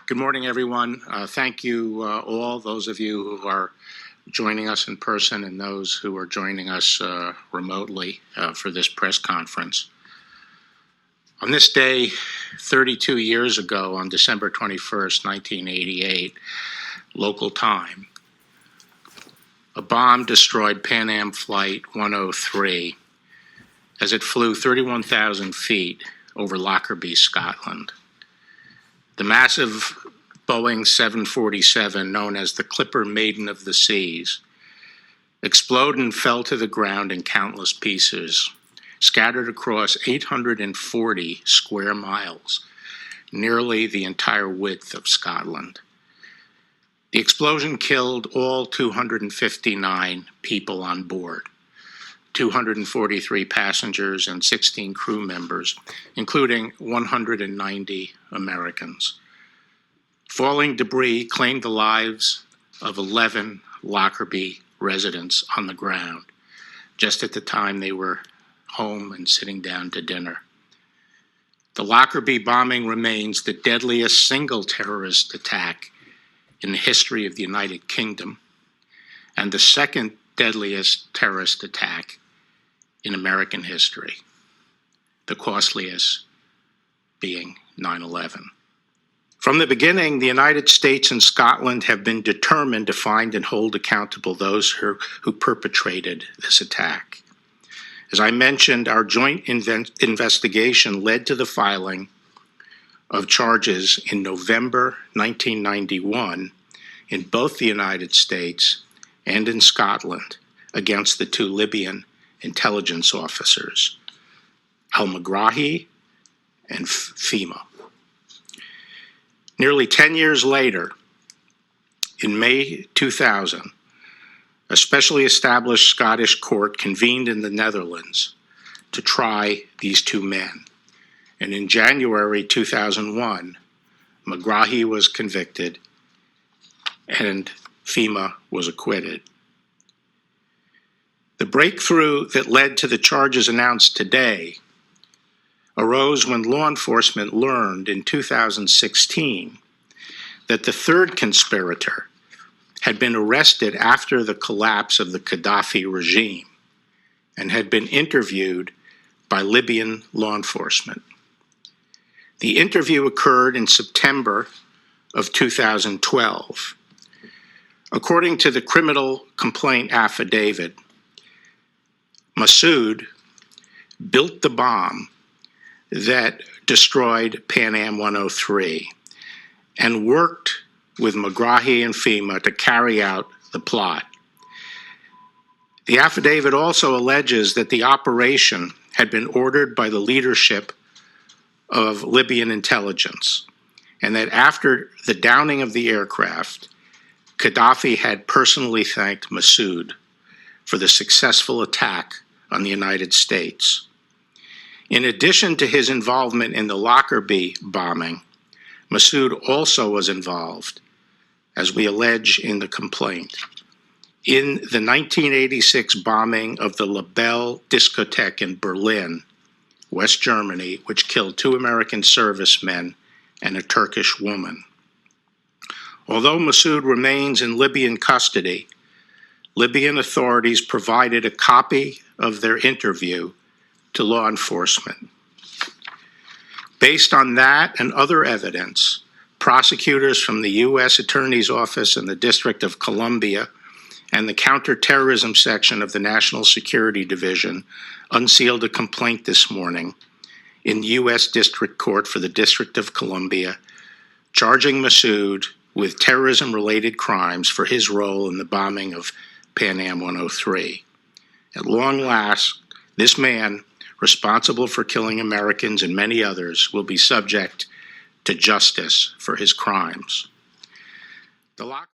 Good morning, everyone. Thank you all, those of you who are joining us in person and those who are joining us remotely for this press conference. On this day, 32 years ago, on December 21st, 1988, local time, a bomb destroyed Pan Am Flight 103 as it flew 31,000 feet over Lockerbie, Scotland. The massive Boeing 747, known as the Clipper Maiden of the Seas, exploded and fell to the ground in countless pieces, scattered across 840 square miles, nearly the entire width of Scotland. The explosion killed all 259 people on board, 243 passengers and 16 crew members, including 190 Americans. Falling debris claimed the lives of 11 Lockerbie residents on the ground, just at the time they were home and sitting down to dinner. The Lockerbie bombing remains the deadliest single terrorist attack in the history of the United Kingdom, and the second deadliest terrorist attack in American history, the costliest being 9/11. From the beginning, the United States and Scotland have been determined to find and hold accountable those who perpetrated this attack. As I mentioned, our joint investigation led to the filing of charges in November 1991 in both the United States and in Scotland against the two Libyan intelligence officers, al-Megrahi and FEMA. Nearly 10 years later, in May 2000, a specially established Scottish court convened in the Netherlands to try these two men. And in January 2001, Megrahi was convicted and FEMA was acquitted. The breakthrough that led to the charges announced today arose when law enforcement learned in 2016 that the third conspirator had been arrested after the collapse of the Gaddafi regime and had been interviewed by Libyan law enforcement. The interview occurred in September of 2012. According to the criminal complaint affidavit, Masood built the bomb that destroyed Pan Am 103 and worked with Megrahi and FEMA to carry out the plot. The affidavit also alleges that the operation had been ordered by the leadership of Libyan intelligence, and that after the downing of the aircraft, Gaddafi had personally thanked Masood for the successful attack on the United States. In addition to his involvement in the Lockerbie bombing, Masood also was involved, as we allege in the complaint, in the 1986 bombing of the La Belle discotheque in Berlin, West Germany, which killed 2 American servicemen and a Turkish woman. Although Masood remains in Libyan custody, Libyan authorities provided a copy of their interview to law enforcement. Based on that and other evidence, prosecutors from the U.S. Attorney's Office in the District of Columbia and the Counterterrorism Section of the National Security Division unsealed a complaint this morning in the U.S. District Court for the District of Columbia, charging Masood with terrorism-related crimes for his role in the bombing of Pan Am 103. At long last, this man, responsible for killing Americans and many others, will be subject to justice for his crimes. The